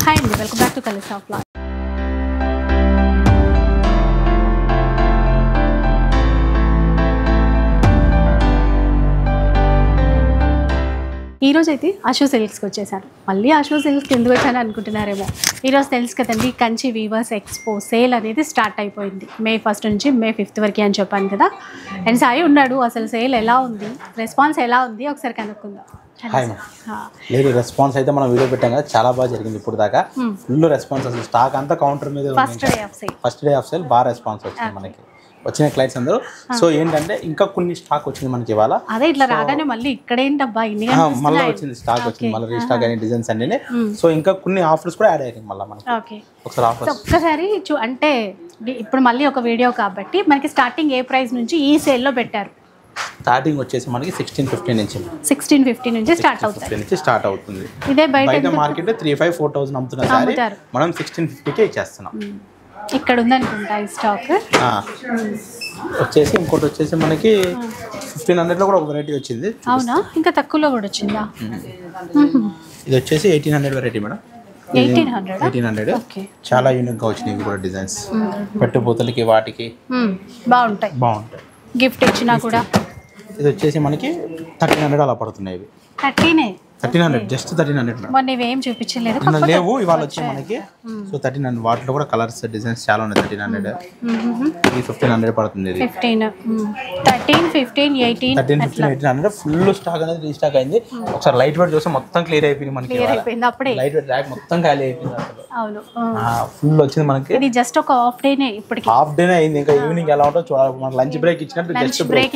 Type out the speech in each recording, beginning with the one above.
Hi and welcome back to Colors of Life. ఈ రోజు అయితే ఆశో సిల్క్స్కి వచ్చేసాను. మళ్ళీ ఆశో సిల్క్స్కి ఎందుకు వచ్చాను అనుకుంటున్నారేమో. ఈరోజు తెలుసు కదండి, కంచి వీవర్స్ ఎక్స్పో సేల్ అనేది స్టార్ట్ అయిపోయింది. May 1st నుంచి May 5th వరకు అని చెప్పాను కదా. అండ్ సాయి ఉన్నాడు. అసలు సేల్ ఎలా ఉంది, రెస్పాన్స్ ఎలా ఉంది ఒకసారి కనుక్కుందాం. లేదు, రెస్పాన్స్ అయితే మనం వీడియో పెట్టాం కదా, చాలా బాగా జరిగింది ఇప్పుడు దాకా. ఫుల్ రెస్పాన్స్, అసలు స్టాక్ అంతా కౌంటర్ మీద. ఫస్ట్ డే ఆఫ్ సేల్ బాగా రెస్పాన్స్ వచ్చింది మనకి, వచ్చిన క్లయింట్స్ అందరూ. సో ఏంటంటే ఇంకా కొన్ని స్టాక్ వచ్చింది మనకి ఇవాళ. అదే ఇట్లా రాగానే మళ్ళీ ఇక్కడేంటబ్బా మళ్ళీ వచ్చింది స్టాక్ వచ్చింది, మళ్ళీ రీస్టాక్ అయిన డిజైన్స్ అన్ని. సో ఇంకా కొన్ని ఆఫర్స్ కూడా యాడ్ అయ్యాయి మళ్ళీ మనకి. ఒకసారి ఆఫర్స్ ఒక్కసారి అంటే ఇప్పుడు మళ్ళీ ఒక వీడియో కాబట్టి మనకి స్టార్టింగ్ ఏ ప్రైస్ నుంచి ఈ సేల్ లో పెట్టారు? స్టార్టింగ్ వచ్చేసి మనకి 1650 నుంచి 1650 నుంచి స్టార్ట్ అవుతుంది. ఇదే బయట మార్కెట్ 3500-4000 అమ్ముతున్నారు, మనం 1650కే ఇచ్చేస్తున్నాం. ఇక్కడ ఉందనుకుంటా ఈ స్టాక్. వచ్చేసి ఇంకోటి వచ్చేసి మనకి 1500 లో కూడా ఒక వెరైటీ వచ్చింది. అవునా, ఇంకా తక్కువలో కూడా వచ్చిందా? ఇది వచ్చేసి 1800 వెరైటీ మేడం. 1800 చాలా యూనిక్ గా వచ్చినాయి కూడా డిజైన్స్. పెట్టుపోతలకి వాటికి బాగుంటాయి. గిఫ్ట్ ఇచ్చినా కూడా. ఇది వచ్చేసి మనకి 1300 అలా పడుతున్నాయి. 1300 జస్ట్ 1300 మొన్న ఇవేం చూపించలేదు, లేవు ఇవాళ వచ్చి మనకి. సో 1300 వాటిలో కూడా కలర్స్ డిజైన్స్ చాలా ఉన్నాయి. 1300 ఇది 1500 పడుతుంది. 1800 ఫుల్ స్టాక్ అనేది రీస్టాక్ అయింది. ఒకసారి లైట్ వెయిట్ చూస్తే మొత్తం క్లియర్ అయిపోయింది మనకి. లైట్ వెయిట్ ర్యాక్ మొత్తం ఖాళీ అయిపోయింది. ఫుల్ వచ్చింది మనకి. ఇది జస్ట్ ఒక హాఫ్ డేనే, ఇప్పటికి హాఫ్ డేనే అయింది. ఇంకా ఈవినింగ్ ఎలా ఉంటుందో చూడాలి. మనకి లంచ్ బ్రేక్ ఇచ్చినట్టు జస్ట్ బ్రేక్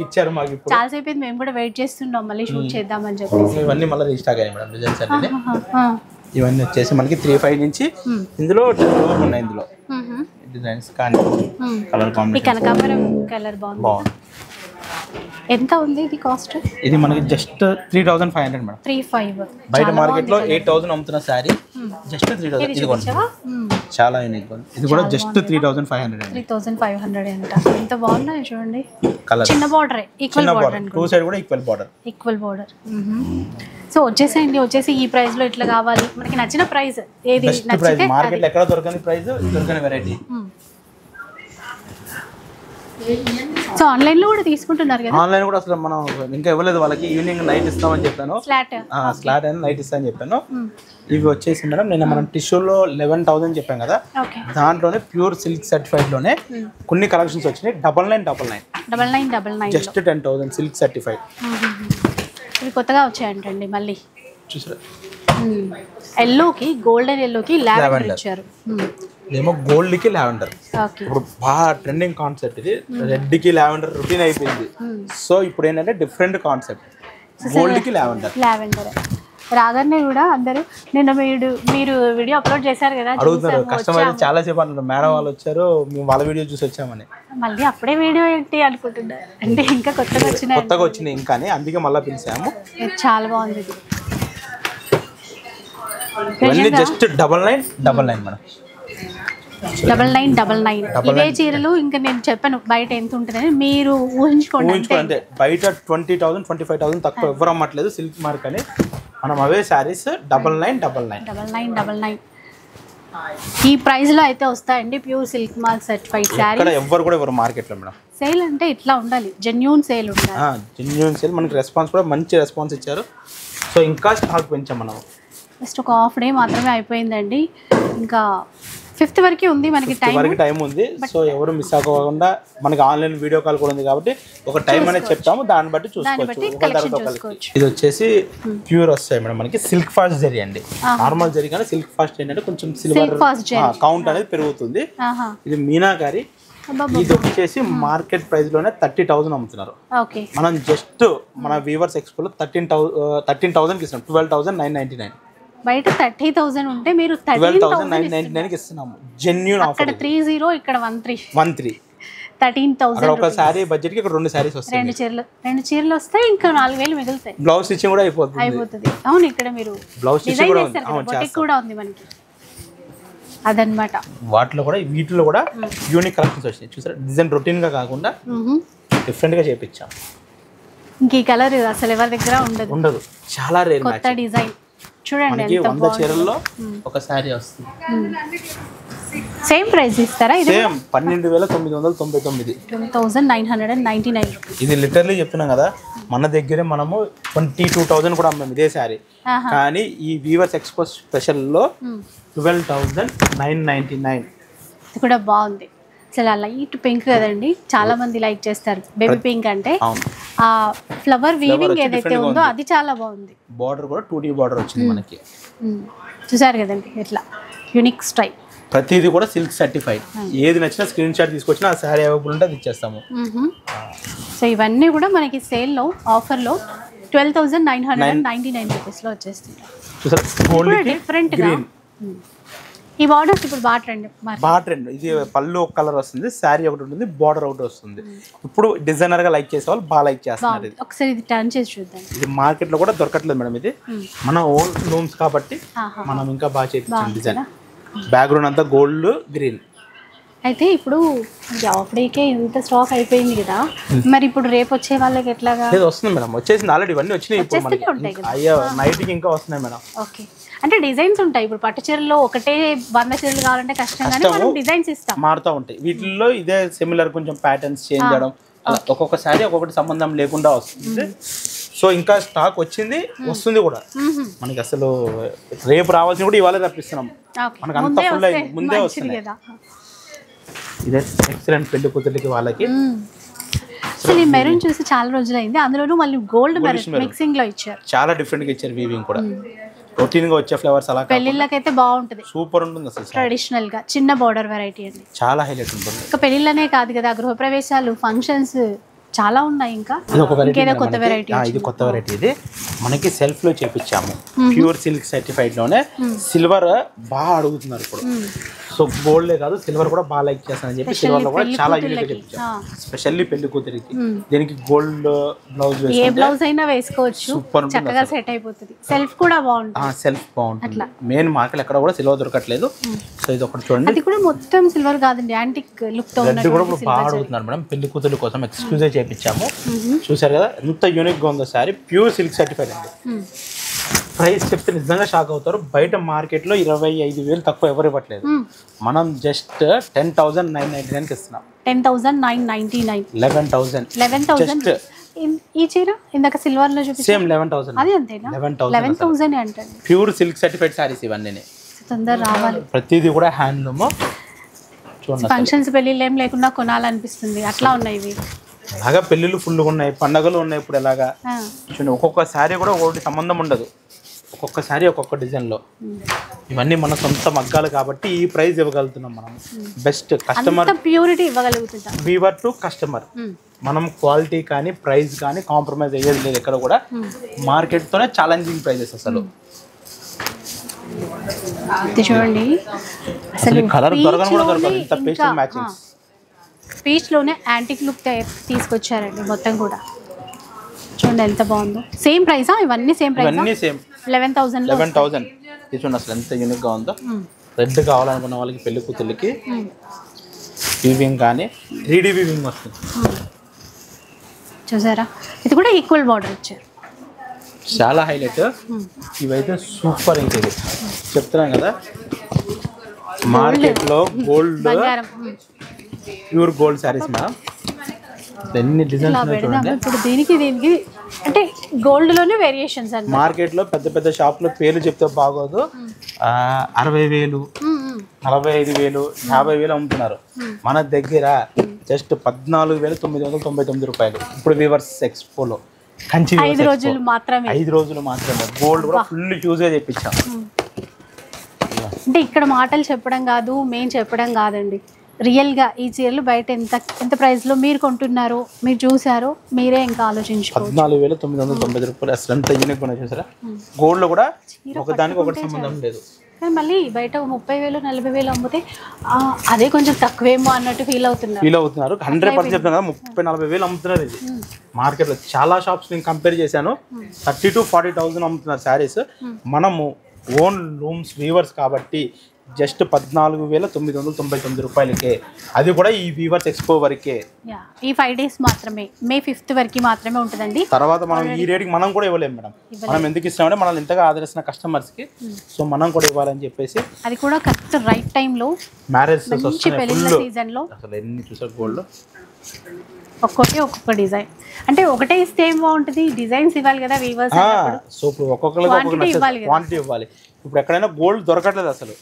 ఇచ్చారు మాకు. ఇప్పుడు చాలా సేపు మేము కూడా వెయిట్ చేస్తున్నాం మళ్ళీ షూట్ చేద్దామని చెప్పి. ఇవన్నీ మళ్ళీ రీస్టాక్ అయ్యాయి మేడం డిజైన్స్ అన్ని. ఇవన్నీ వచ్చేసి మనకి 35 నుంచి ఇందులో 10 ఉన్నాయి. ఇందులో డిజైన్స్ కానీ కలర్ కాంబినేషన్ కలర్ బాగుంది. ఎంత ఉంది ఇది కాస్ట్? ఇది మనకి జస్ట్ 3500 మేడం. 35. బయట మార్కెట్ లో 8000 అమ్ముతున్న సారీ జస్ట్ 3000. ఇది కూడా చాలా యూనిక్ ఉంది. ఇది కూడా జస్ట్ 3500. 3500 ఎంత బాగున్నాయి చూడండి. కలర్ చిన్న border, equal border, two side కూడా ఈక్వల్ బార్డర్. సో వచ్చేసి ఈ ప్రైస్ లో ఇట్లా కావాలి, మనకి నచ్చిన ప్రైస్ ఏది నచ్చితే మార్కెట్ లో ఎక్కడ దొరకని ప్రైస్, దొరకని వెరైటీ. సో ఆన్లైన్ లో కూడా తీసుకుంటున్నారు కదా? ఆన్లైన్ కూడా అసలు మనం ఇంకా ఇవ్వలేదు వాళ్ళకి. ఈవినింగ్ నైట్ ఇస్తామని చెప్పాను, స్లాట్ అని నైట్ ఇస్తామని చెప్పాను. ఇవి వచ్చేసి మేడం నిన్న మనం టిష్యూలో 11,000 చెప్పాం కదా, దాంట్లోనే ప్యూర్ సిల్క్ సర్టిఫైడ్ లోనే కొన్ని కలెక్షన్స్ వచ్చినాయి. 9999 జస్ట్ 10,000 సిల్క్ సర్టిఫైడ్. ఇవి కొత్తగా వచ్చాయంటండి మళ్ళీ. చూసారా, ఎల్లోకి గోల్డెన్ ఎల్లోకి లావెండర్ ఇచ్చారు. ఏమో గోల్డ్ కి లావెండర్ ఇప్పుడు బాగా ట్రెండింగ్ కాన్సెప్ట్. ఇది రెడ్ కి లావెండర్ రొటీన్ అయిపోయింది. సో ఇప్పుడు ఏంటంటే డిఫరెంట్ కాన్సెప్ట్, గోల్డ్ కి లావెండర్. రాగానే కూడా అందరూ నిన్న మీరు వీడియో అప్లోడ్ చేశారు కదా, అడుగుతారు కస్టమర్ చాలా సేపు అంటారు, మేడం వాళ్ళు వచ్చారు మేము వాళ్ళ వీడియో చూసి వచ్చామని. మళ్ళీ అప్పుడే వీడియో ఏంటి అనుకుంటున్నారు, అంటే ఇంకా కొత్తగా వచ్చినాయి ఇంకా, అందుకే మళ్ళీ పిలిచాము. చాలా బాగుంది. ఇవన్నీ జస్ట్ 9999 మేడం. 9999 ఇవే చీరలు. ఇంకా నేను చెప్పాను బయట ఎంత ఉంటుందని, మీరు ఊహించుకోండి. బయట 20,000 25,000 తక్కువ ఎవరు అమ్మట్లేదు సిల్క్ మార్క్ అని. మనం అవే శారీస్ 9999 ఈ ప్రైస్ లో అయితే వస్తాయండి. Pure silk mark certified sari. ఎవరు కూడా ఎవరు మార్కెట్ లో మేడం. సేల్ అంటే ఇట్లా ఉండాలి, జెన్యూన్ సేల్ ఉండాలి. Genuine sale. మనకి రెస్పాన్స్ కూడా మంచి రెస్పాన్స్ ఇచ్చారు. సో ఇంకా స్టాక్ పెంచాం మనం. జస్ట్ ఒక హాఫ్ డే మాత్రమే అయిపోయిందండి, ఇంకా 5th వరకు ఉంది మనకి టైం ఉంది. సో ఎవరు మిస్ అవ్వకుండా మనకి ఆన్లైన్ వీడియో కాల్ కూడా ఉంది కాబట్టి ఒక టైం అనేది చెప్తాము, దాన్ని బట్టి చూసుకోవచ్చు. ఇది వచ్చేసి ప్యూర్ వస్తాయి మేడం మనకి. సిల్క్ ఫాస్ట్ జరీ అండి, నార్మల్ జరీ కానీ సిల్క్ ఫాస్ట్ ఏంటంటే కొంచెం సిల్వర్ కౌంట్ అనేది పెరుగుతుంది. ఇది మీనాకారి. ఇది వచ్చేసి మార్కెట్ ప్రైస్ లోనే 30,000 అమ్ముతున్నారు. మనం జస్ట్ మన వీవర్స్ ఎక్స్పోలో 13,000 ఇస్తున్నాం. 12,999. బయట 30,000 ఉంటే మీరు 12,999 ఇస్తున్నాము. Genuine offer. అక్కడ 30, ఇక్కడ 13. 13,000 ఒక సారీ బడ్జెట్ కి ఇక్కడ 2 సారీస్ వస్తాయి. 2 చీరలు వస్తాయి, ఇంకా 4,000 మిగులుతాయి. బ్లౌజ్ స్టిచింగ్ కూడా అయిపోతుంది. అవును, ఇక్కడ మీరు బ్లౌజ్ స్టిచింగ్ కూడా ఉంది మనకి. అదనమాట. వాటిలో కూడా వీటిలో కూడా యూనిక్ కలెక్షన్స్ వచ్చినాయి. చూసారా, డిజైన్ రొటీన్ గా కాకుండా డిఫరెంట్ గా చేపించాం. ఇంక ఈ కలర్ అసలు ఎవరి దగ్గర ఉండదు, చాలా రేర్. కొత్త డిజైన్ చూడండి మనకి 100 చీరల్లో ఒక శారీ వస్తుంది. సేమ్ ప్రైస్ ఇస్తారా? ఇది సేమ్ 12,999. 12,999 రూపీస్. ఇది లిటరలీ చెప్తున్నాం కదా, మన దగ్గరే మనము 22,000 కూడా అమ్మాము ఇదే శారీ. కానీ ఈ వీవర్స్ ఎక్స్పో స్పెషల్లో 12,999. ఇది కూడా బాగుంది. అసలు లైట్ పింక్ కదండి, చాలా మంది లైక్ చేస్తారు బేబీ పింక్ అంటే. ఆ ఫ్లవర్ వీవింగ్ ఏదైతే ఉందో అది చాలా బాగుంది. బార్డర్ కూడా 2D బార్డర్ వచ్చింది మనకి. చూసారు కదండి ఎట్లా యూనిక్ స్టైల్. ప్రతిదీ కూడా సిల్క్ సర్టిఫైడ్. ఏది నచ్చినా స్క్రీన్ షాట్ తీసుకొచ్చినా ఆ శారీ అవైలబుల్ ఉంటే అది ఇచ్చేస్తాము. సో ఇవన్నీ కూడా మనకి సేల్లో ఆఫర్లో 12,999 రూపీస్లో వచ్చేస్తుంది. డిఫరెంట్గా ఈ బార్డర్స్ ఇప్పుడు బాగా ట్రెండ్. ఇది పళ్ళు ఒక కలర్ వస్తుంది, శారీ ఒకటి ఉంటుంది, బార్డర్ ఒకటి వస్తుంది. ఇప్పుడు డిజైనర్ గా లైక్ చేసే వాళ్ళు బాగా లైక్ చేస్తున్నారు. ఒకసారి ఇది టర్న్ చేసి చూద్దాం. ఇది మార్కెట్ లో కూడా దొరకట్లేదు మేడం. ఇది మన ఓన్ లూమ్స్ కాబట్టి మనం ఇంకా బాగా చేయించాం డిజైన్. బ్యాక్గ్రౌండ్ అంతా గోల్డ్ గ్రీన్. అయితే ఇప్పుడు అప్పటికే ఇంత స్టాక్ అయిపోయింది కదా, మరి ఇప్పుడు రేపు వచ్చే వాళ్ళకి ఎట్లాగా? వస్తుంది మేడం, వచ్చేసింది ఆల్రెడీ. ఇవన్నీ వచ్చినాయి ఇప్పుడు మనకి. అయ్యో నైట్ కి ఇంకా వస్తున్నాయి మేడం. ఓకే, అంటే డిజైన్స్ ఉంటాయి. ఇప్పుడు పట్టు చీరలో ఒకటే 100 చీరలు కావాలంటే కష్టం, కానీ మనం డిజైన్స్ ఇస్తాం, మారుతూ ఉంటాయి. వీటిల్లో ఇదే సిమిలర్ కొంచెం ప్యాటర్న్స్ చేంజ్ చేయడం, ఒక్కొక్క శారీ ఒక్కొక్కటి సంబంధం లేకుండా వస్తుంది. సో ఇంకా స్టాక్ వచ్చింది, వస్తుంది కూడా మనకి. అసలు రేపు రావాల్సింది కూడా ఇవాళ రప్పిస్తున్నాం. మనకు అంత ఫుల్ అయింది, ముందే వస్తుంది. ఇదే ఎక్సలెంట్ పెళ్లి కూతురికి వాళ్ళకి. అసలు ఈ మెరూన్ చూసి చాలా రోజులైంది, అందులోనూ మళ్ళీ గోల్డ్ మిక్సింగ్ లో ఇచ్చారు. చాలా డిఫరెంట్ గా ఇచ్చారు. వీవింగ్ కూడా రొటీన్ గా వచ్చే ఫ్లవర్స్ అలా పెళ్లిళ్ళకైతే బాగుంటది, సూపర్ ఉంటుంది. అసలు ట్రెడిషనల్ గా చిన్న బార్డర్ వెరైటీ అండి, చాలా హైలైట్ ఉంటుంది. ఇంకా పెళ్లిళ్ళనే కాదు కదా, గృహప్రవేశాలు, ఫంక్షన్స్ చాలా ఉన్నాయి. ఇంకా ఇంకేదో కొత్త వెరైటీ. ఇది కొత్త వెరైటీ. ఇది మనకి సెల్ఫ్ లో చేపించాము, ప్యూర్ సిల్క్ సర్టిఫైడ్ లోనే. సిల్వర్ బాగా అడుగుతున్నారు ఇప్పుడు. సో గోల్డే కాదు, సిల్వర్ కూడా బాగా లైక్ చేస్తానని చెప్పి సిల్వర్ లో కూడా చాలా యూనిక్ గా చేపించాము, స్పెషల్లీ పెళ్లి కూతురికి. దీనికి గోల్డ్ బ్లౌజ్, ఏ బ్లౌజ్ అయినా వేసుకోవచ్చు, చక్కగా సెట్ అయిపోతుంది. సెల్ఫ్ కూడా బాగుంటుంది. సెల్ఫ్ బాగుంటుంది. మెయిన్ మార్కెట్ ఎక్కడ కూడా సిల్వర్ దొరకట్లేదు. సో ఇది ఒకటి చూడండి. అది కూడా మొత్తం సిల్వర్ కాదండి, యాంటిక్ లుక్ తో ఉన్నది కూడా బాగా అడుగుతున్నారు మేడం. పెళ్లి కూతురు కోసం ఎక్స్క్లూజివ్ చేపించాము. చూసారు కదా ఎంత యూనిక్ గా ఉందో సారీ. ప్యూర్ సిల్క్ సర్టిఫైడ్ అండి. ప్రైస్ చెప్తే నిజంగా షాక్ అవుతారు. బయట మార్కెట్ లో 25,000 తక్కువ ఎవరు ఇవ్వట్లేదు. మనం జస్ట్ 10,999 ఇస్తున్నాం. 10,999. 11,000. ఈ చీర ఇందాక సిల్వర్ లో చూపించారు, సేమ్ 11,000. అది అంతేనా? 11,000 అంటే ప్యూర్ సిల్క్ సర్టిఫైడ్ సారీస్ ఇవన్నీ. తొందర రావాలి. ప్రతిదీ కూడా హ్యాండ్లూమ్. చూడండి, ఫంక్షన్స్ పెళ్లిళ్ళు ఏం లేకుండా కొనాలనిపిస్తుంది, అట్లా ఉన్నాయి ఇవి. అలాగా పెళ్ళిళ్ళు ఫుల్గా ఉన్నాయి, పండగలు ఉన్నాయి. ఇప్పుడు ఎలాగా చూడండి, ఒక్కొక్క శారీ కూడా ఒకటి సంబంధం ఉండదు, ఒక్కొక్క శారీ ఒక్కొక్క డిజైన్లో. ఇవన్నీ మన సొంత మగ్గాలు కాబట్టి ఈ ప్రైస్ ఇవ్వగలుగుతున్నాం మనం. బెస్ట్ కస్టమర్ ప్యూరిటీ ఇవ్వగలుగుతున్నాం. Weaver to customer. మనం క్వాలిటీ కానీ ప్రైస్ కానీ కాంప్రమైజ్ అయ్యేది లేదు ఎక్కడ కూడా. మార్కెట్తోనే ఛాలెంజింగ్ ప్రైజెస్ అసలు. చూడండి, అసలు కలర్ దొరకని కూడా దొరకదు, ఇంత పేస్టల్ మ్యాచింగ్స్. పీచ్లోనే యాంటిక్ లుక్ తీసుకొచ్చారండి మొత్తం కూడా. చూడండి ఎంత బాగుందో. సేమ్ ప్రైసా ఇవన్నీ? సేమ్ ప్రైస్, ఇవన్నీ సేమ్ 11,000. 11,000. ఇది చూడండి అసలు ఎంత యూనిక్ గా ఉందో. రెడ్ కావాలనుకున్న వాళ్ళకి పెళ్లి కూతుర్లకి వీవింగ్ కానీ 3D వీవింగ్ వస్తుంది. చూసారా, ఇది కూడా ఈక్వల్ బార్డర్ ఇచ్చారు, చాలా హైలైట్. ఇవైతే సూపర్. ఇంకేది చెప్తున్నాం కదా, మార్కెట్ లో gold pure gold saris madam. ఎన్ని డిజైన్స్ చూడండి. ఇప్పుడు దీనికి అంటే గోల్డ్ లోనే వేరియేషన్స్ అండి. మార్కెట్ లో పెద్ద పెద్ద షాప్ లో పేర్లు చెప్తే బాగోదు. 60,000, 45,000, 50,000 అమ్ముతున్నారు. మన దగ్గర జస్ట్ 14,999 రూపాయలు. ఇప్పుడు వీవర్స్ ఎక్స్పోలో కంచి 5 రోజులు మాత్రమే. 5 రోజులు మాత్రమే. గోల్డ్ కూడా ఫుల్ యూజ్ గా తెప్పించాం. అంటే ఇక్కడ మాటలు చెప్పడం కాదు, మేము చెప్పడం కాదండి, రియల్గా ఈ చీరలు బయట ఎంత ప్రైస్లో మీరు కొంటున్నారో, మీరు చూసారో, మీరే ఇంకా ఆలోచించుకోవచ్చు. 14,990 రూపాయలు. అసలు ఎంత యూనిక్ ఉన్నాయి చూసారా. గోల్డ్ కూడా ఒకదానికి ఒకటి సంబంధం లేదు. కానీ మళ్ళీ బయట 30,000, 40,000 అమ్మితే అదే కొంచెం తక్కువేమో అన్నట్టు ఫీల్ అవుతున్నారు. 100% చెప్తాను కదా, 30,000-40,000 అమ్ముతున్నారు. ఇది మార్కెట్లో చాలా షాప్స్ నేను కంపేర్ చేశాను. 30,000 to 40,000 అమ్ముతున్నారు శారీస్. మనము ఓన్ లూమ్స్ వీవర్స్ కాబట్టి జస్ట్ 14,999 రూపాయలకే, అది కూడా ఈ వీవర్స్ ఎక్స్పో వరకే. ఈ 5 days మాత్రమే, May 5th వరకు మాత్రమే ఉంటుందండి. తర్వాత మనం ఈ రేటుకి మనం కూడా ఇవ్వలేము మేడం. మనం ఎందుకు ఇస్తామంటే మనల్ని ఇంతగా ఆదరిస్తున్న కస్టమర్స్కి, సో మనం కూడా ఇవ్వాలని చెప్పేసి, అది కూడా కరెక్ట్ రైట్ టైంలో మ్యారేజ్ సీజన్లో అసలు ఎన్ని చూసారు గోల్డ్, ఒక్కొక్క డిజైన్. అంటే ఒకటే ఇస్తే ఏం బాగుంటుంది, డిజైన్స్ ఇవ్వాలి కదా వీవర్స్. సో ఇప్పుడు ఒక్కొక్కరికి క్వాంటిటీ ఇవ్వాలి. ఇప్పుడు ఎక్కడైనా గోల్డ్ దొరకట్లేదు, అసలు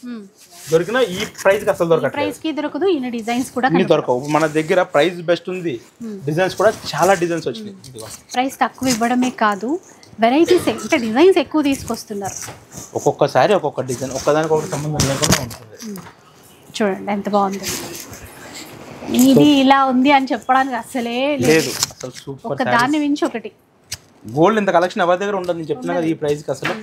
దొరికినా ఈ ప్రైస్ కి అసలు దొరకట్లేదు. ప్రైస్ కి దొరకదు, ఇన్ని డిజైన్స్ కూడా దొరకవు. మన దగ్గర ప్రైస్ బెస్ట్ ఉంది, డిజైన్స్ కూడా చాలా డిజైన్స్ వచ్చినాయి. ప్రైస్ తక్కువ ఇవ్వడమే కాదు, వెరైటీస్ అంటే డిజైన్స్ ఎక్కువ తీసుకొస్తున్నారు. ఒక్కొక్కసారి ఒక్కొక్క డిజైన్, ఒక్కదానికి ఒకటి సంబంధం లేకుండా ఉంటుంది. చూడండి ఎంత బాగుంది. ఇది ఇలా ఉంది అని చెప్పడానికి అసలే లేదు, అసలు సూపర్. ఒక దాన్ని మించి ఒకటి. గోల్డ్ ఇంత కలెక్షన్ ఎవరి దగ్గర ఉండదు, నేను చెప్తున్నా కదా. ఈ ప్రైస్ కి అసలు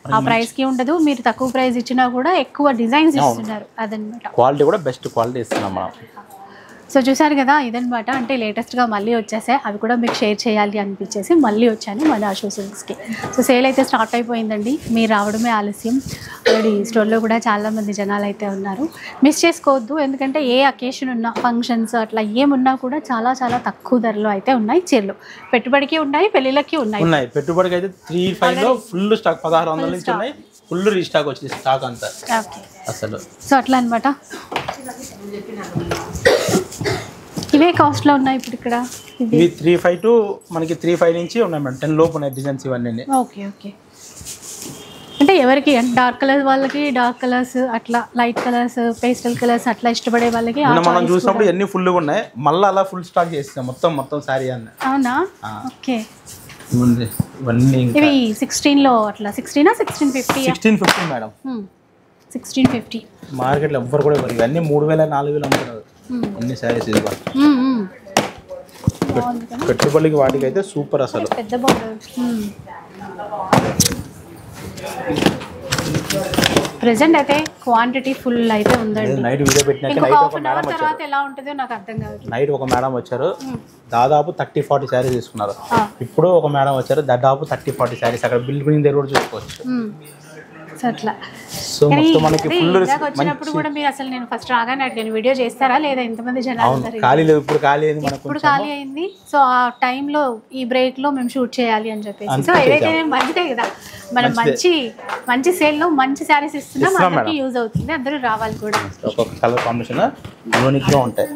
ఆ ప్రైస్ కి ఉండదు. మీరు తక్కువ ప్రైస్ ఇచ్చినా కూడా ఎక్కువ డిజైన్స్ ఇస్తున్నారు, అదనమాట. క్వాలిటీ కూడా బెస్ట్ క్వాలిటీ ఇస్తున్నాం మనం. సో చూసారు కదా, ఇదనమాట. అంటే లేటెస్ట్గా మళ్ళీ వచ్చేసాయి, అవి కూడా మీకు షేర్ చేయాలి అనిపించేసి మళ్ళీ వచ్చాను మన ఆశు సిల్క్స్కి. సో సేల్ అయితే స్టార్ట్ అయిపోయిందండి, మీరు రావడమే ఆలస్యం. ఆల్రెడీ స్టోర్లో కూడా చాలామంది జనాలు అయితే ఉన్నారు, మిస్ చేసుకోవద్దు. ఎందుకంటే ఏ అకేషన్ ఉన్నా, ఫంక్షన్స్ అట్లా ఏమున్నా కూడా చాలా చాలా తక్కువ ధరలో అయితే ఉన్నాయి చీరలు. పెట్టుబడికి ఉన్నాయి, పెళ్ళిళ్ళకి ఉన్నాయి. పెట్టుబడికి అయితే 3-5 లో ఫుల్ స్టాక్, 1600 నుంచి ఉన్నాయి, ఫుల్ రీస్టాక్ వచ్చింది స్టాక్ అంతా అసలు. సో అట్లా అనమాట. ఇవే కాస్ట్లో ఉన్నాయి ఇప్పుడు ఇక్కడ. ఇవి 3-5 టు మనకి 3-5 నుంచి ఉన్నాయి మేడం. 10 లోపు ఉన్నాయి డిజైన్స్ ఇవన్నీ. ఓకే. అంటే ఎవరికి, డార్క్ కలర్స్ వాళ్ళకి డార్క్ కలర్స్, అట్లా లైట్ కలర్స్, పేస్టల్ కలర్స్ అట్లా ఇష్టపడే వాళ్ళకి మనం చూసినప్పుడు ఎన్ని ఫుల్ ఉన్నాయి, మళ్ళీ అలా ఫుల్ స్టాక్ చేస్తాం మొత్తం సారీ అన్న. అవునా? ఓకే. ఇవి 16లో అట్లా 16 1650 1650 మేడం. 1650 మార్కెట్లో ఎవ్వరు కూడా ఇవ్వరు. ఇవన్నీ 3000-4000 అమ్ముతున్నారు అన్ని సారీస్. ఇది పెట్టుబడికి వాటికి అయితే సూపర్ అసలు. పెద్ద బార్డర్. ప్రెజెంట్ అయితే క్వాంటిటీ ఫుల్ అయితే ఉందండి. నైట్ వీడియో పెట్టినాక తర్వాత ఎలా ఉంటుందో నాకు అర్థం కాదు. నైట్ ఒక మేడం వచ్చారు, దాదాపు 30-40 శారీస్ తీసుకున్నారు. ఇప్పుడు ఒక మేడం వచ్చారు, దాదాపు 30-40 శారీస్. అక్కడ బిల్డింగ్ దగ్గర కూడా చూసుకోవచ్చు. అట్లా. సో మొత్తం మనకి ఫుల్ వచ్చినప్పుడు కూడా మీరు అసలు నేను ఫస్ట్ రాగానే అడిగాను, వీడియో చేస్తారా లేదా, ఇంతమంది జనాలు ఖాళీ లేదు. ఇప్పుడు ఖాళీ అయింది, ఇప్పుడు ఖాళీ అయింది. సో ఆ టైంలో ఈ బ్రేక్ లో మేము షూట్ చేయాలి అని చెప్పేసి. సో ఏదైతే మంచిదే కదా, మనం మంచి సేల్ లో మంచి శారీస్ ఇస్తున్నాం, అందరికి యూజ్ అవుతుంది, అందరూ రావాలి కూడా. ఒక్కొక్క కలర్ కాంబినేషన్ యూనిక్ గా ఉంటాయి.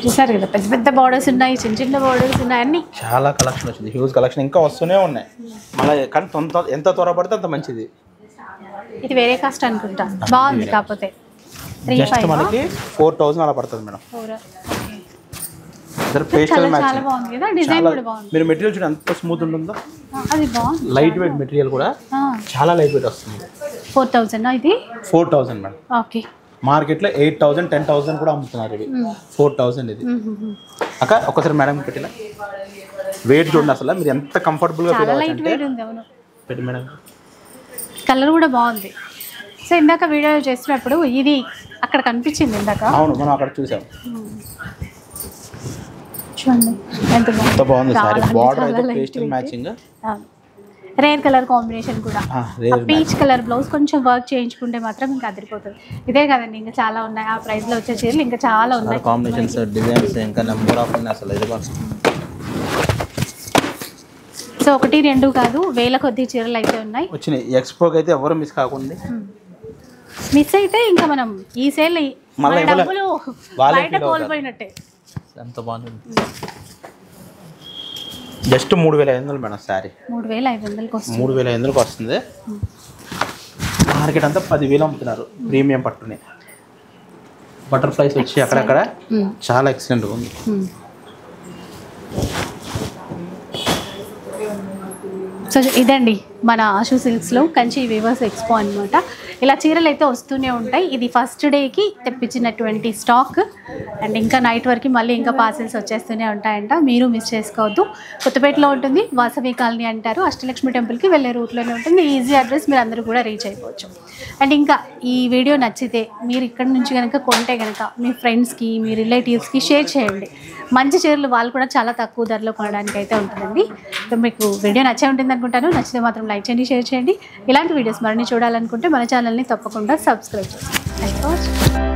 చూసారు కదా, పెద్ద పెద్ద బార్డర్స్ ఉన్నాయి, చిన్న బార్డర్స్ ఉన్నాయి, అన్ని చాలా కలెక్షన్ వచ్చింది. హ్యూజ్ కలెక్షన్ ఇంకా వస్తూనే ఉన్నాయి మళ్ళీ. కానీ ఎంత త్వరపడితే అంత మంచిది. ఇది వేరే కాస్ట్ అనుకుంటా, బాగుంది. కాకపోతే మనకి 4000 అలా పడుతుంది మేడం. చాలా బాగుంది కదా, డిజైన్ కూడా బాగుంది. మీరు మెటీరియల్ చూడండి ఎంత స్మూత్ ఉంటుందో. అది బాగుంది, లైట్ వెయిట్ మెటీరియల్ కూడా చాలా లైట్ వెయిట్ వస్తుంది. 4000 ఇది 4000 మేడం. ఓకే. మార్కెట్లో 8000, 10,000 కూడా అమ్ముతున్నారు. ఇవి 4000 ఇది. అక్క ఒకసారి మేడం పెట్టిన వెయిట్ చూడండి అసలు, మీరు ఎంత కంఫర్టబుల్గా పెట్టి మేడం. కలర్ కూడా బాగుంది. సో ఇందాక వీడియో చేసినప్పుడు ఇది అక్కడ కనిపించింది ఇందాక. అవును, మనం అక్కడ చూసాం. చూడండి ఎంత బాగుంది సారీ. బార్డర్ అయితే pastel matching, rare colour combination కూడా. పీచ్ కలర్ బ్లౌజ్ కొంచెం వర్క్ చేయించుకుంటే మాత్రం ఇంకా అదిరిపోతుంది. ఇదే కదండి, ఇంకా చాలా ఉన్నాయి. ఆ ప్రైస్ లో వచ్చే చీరలు ఇంకా చాలా ఉన్నాయి. కాంబినేషన్స్, డిజైన్స్ ఇంకా నెంబర్ ఆఫ్ ఉన్నాయి అసలు. ఇది సో 1-2 కాదు, వేల కొద్ది చీరలు అయితే ఉన్నాయి వచ్చినాయి. ఎక్స్పోకి అయితే ఎవరు మిస్ కాకుండా. మిస్ అయితే ఇంకా మనం ఈ సేల్ డబ్బులు బయట కోల్పోయినట్టే. ఎంత బాగుంది. Just 3500 madam sari. 3500కి వస్తుంది. 3500కి వస్తుంది. మార్కెట్ అంతా 10,000 అమ్ముతున్నారు ప్రీమియం పట్టుని. బటర్ఫ్లైస్ వచ్చి అక్కడక్కడ చాలా ఎక్సలెంట్గా ఉంది. సో ఇదండి మన ఆషు సిల్క్స్లో కంచి వీవర్స్ ఎక్స్పో అనమాట. ఇలా చీరలు అయితే వస్తూనే ఉంటాయి. ఇది ఫస్ట్ డేకి తెప్పించినటువంటి స్టాక్ అండ్ ఇంకా నైట్ వరకు మళ్ళీ ఇంకా పార్సిల్స్ వచ్చేస్తూనే ఉంటాయంట. మీరు మిస్ చేసుకోవద్దు. కొత్తపేటలో ఉంటుంది, వాసవి కాలనీ అంటారు. అష్టలక్ష్మి టెంపుల్కి వెళ్ళే రూట్లోనే ఉంటుంది. ఈజీ అడ్రస్, మీరు అందరూ కూడా రీచ్ అయిపోవచ్చు. అండ్ ఇంకా ఈ వీడియో నచ్చితే మీరు ఇక్కడ నుంచి కనుక కొంటే కనుక మీ ఫ్రెండ్స్కి, మీ రిలేటివ్స్కి షేర్ చేయండి. మంచి చీరలు వాళ్ళు కూడా చాలా తక్కువ ధరలో కొనడానికి అయితే ఉంటుందండి. సో మీకు వీడియో నచ్చే ఉంటుంది అనుకుంటాను. నచ్చితే మాత్రం లైక్ చేయండి, షేర్ చేయండి. ఇలాంటి వీడియోస్ మరిన్ని చూడాలనుకుంటే మన ఛానల్ని తప్పకుండా సబ్స్క్రైబ్ చేయండి. Thank you.